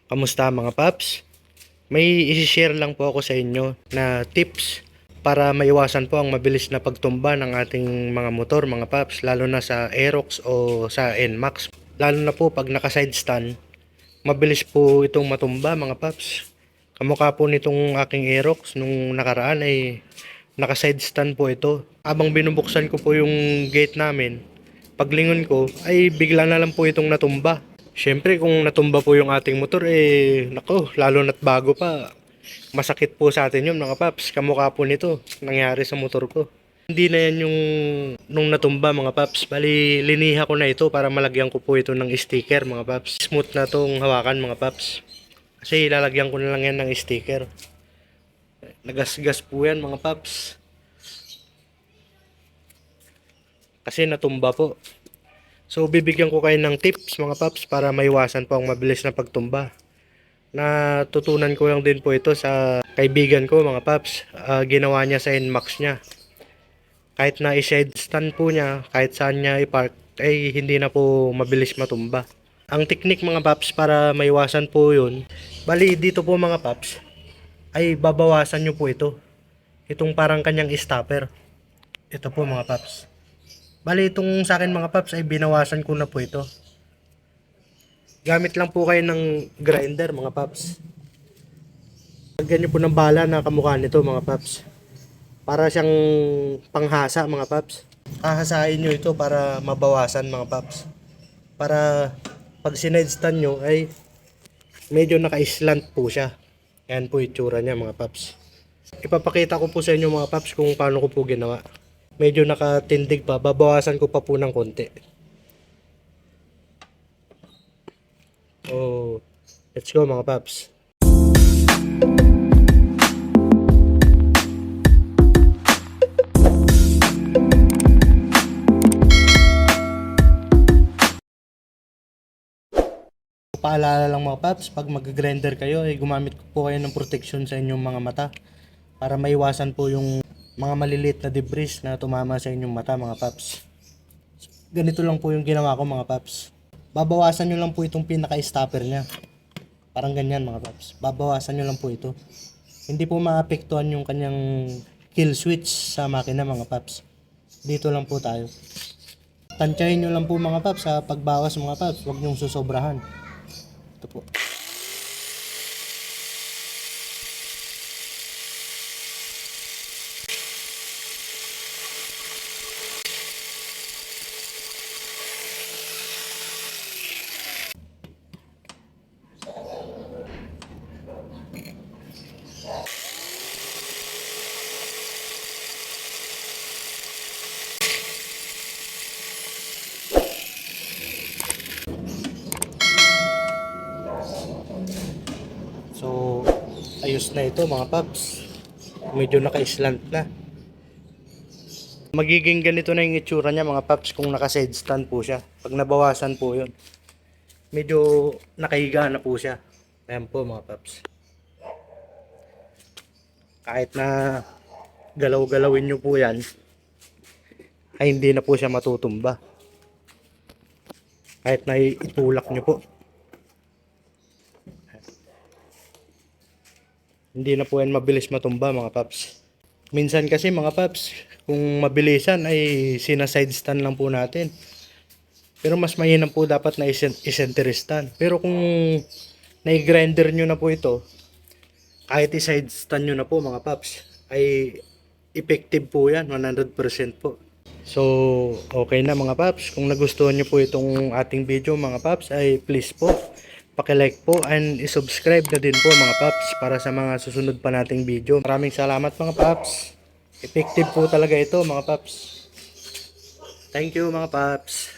Kamusta mga paps? May isi-share lang po ako sa inyo na tips para maiwasan po ang mabilis na pagtumba ng ating mga motor mga paps, lalo na sa Aerox o sa NMAX. Lalo na po pag naka-side stand, mabilis po itong matumba mga paps. Kamukha po nitong aking Aerox nung nakaraan ay naka-side stand po ito. Habang binubuksan ko po yung gate namin, paglingon ko ay bigla na lang po itong natumba. Siyempre kung natumba po yung ating motor nako, lalo na't bago pa. Masakit po sa atin yun mga paps. Kamukha po nito nangyari sa motor ko. Hindi na yan yung nung natumba mga paps. Bali liniha ko na ito para malagyan ko po ito ng sticker mga paps. Smooth na tong hawakan mga paps. Kasi lalagyan ko na lang yan ng sticker. Nagasgas po yan mga paps. Kasi natumba po. So bibigyan ko kayo ng tips mga paps para maiwasan po ang mabilis na pagtumba. Natutunan ko lang din po ito sa kaibigan ko mga paps. Ginawa niya sa NMAX niya. Kahit na i-side stand po niya, kahit saan niya i-park, ay hindi na po mabilis matumba. Ang technique mga paps para maiwasan po yun, bali dito po mga paps, ay babawasan nyo po ito. Itong parang kanyang stopper. Ito po mga paps. Bali itong sa akin mga paps ay binawasan ko na po ito. Gamit lang po kayo ng grinder mga paps. Lagyan nyo po ng bala na kamukha nito mga paps. Para siyang panghasa mga paps. Hahasain nyo ito para mabawasan mga paps. Para pag sinide stand nyo ay medyo naka-slant po siya. Yan po itsura niya mga paps. Ipapakita ko po sa inyo mga paps kung paano ko po ginawa. Medyo nakatindig pa, babawasan ko pa po ng konti. Oh, let's go mga paps. Paalala lang mga paps, pag mag-grinder kayo ay gumamit po kayo ng protection sa inyong mga mata para maiwasan po yung mga maliliit na debris na tumama sa inyong mata mga paps. Ganito lang po yung ginawa ko mga paps. Babawasan nyo lang po itong pinaka-stopper nya. Parang ganyan mga paps. Babawasan nyo lang po ito. Hindi po maapektuhan yung kanyang kill switch sa makina mga paps. Dito lang po tayo. Tansyahin nyo lang po mga paps sa pagbawas mga paps. Huwag nyong susobrahan. Ito po. So, ayos na ito mga paps. Medyo naka-slant na. Magiging ganito na yung itsura niya mga paps kung naka-side stand po siya. Pag nabawasan po yun, medyo nakahiga na po siya. Ayan po mga paps. Kahit na galaw-galawin nyo po yan, ay hindi na po siya matutumba. Kahit na itulak nyo po. Hindi na po yan mabilis matumba mga paps. Minsan kasi mga paps, kung mabilisan ay sina-side stand lang po natin. Pero mas mainam po dapat na i-center stand. Pero kung nai-grinder nyo na po ito, kahit i-side stand nyo na po mga paps, ay effective po yan, 100% po. So, okay na mga paps. Kung nagustuhan nyo po itong ating video mga paps, ay please po, paki-like po and i-subscribe na din po mga paps para sa mga susunod pa nating video. Maraming salamat mga paps. Effective po talaga ito mga paps. Thank you mga paps.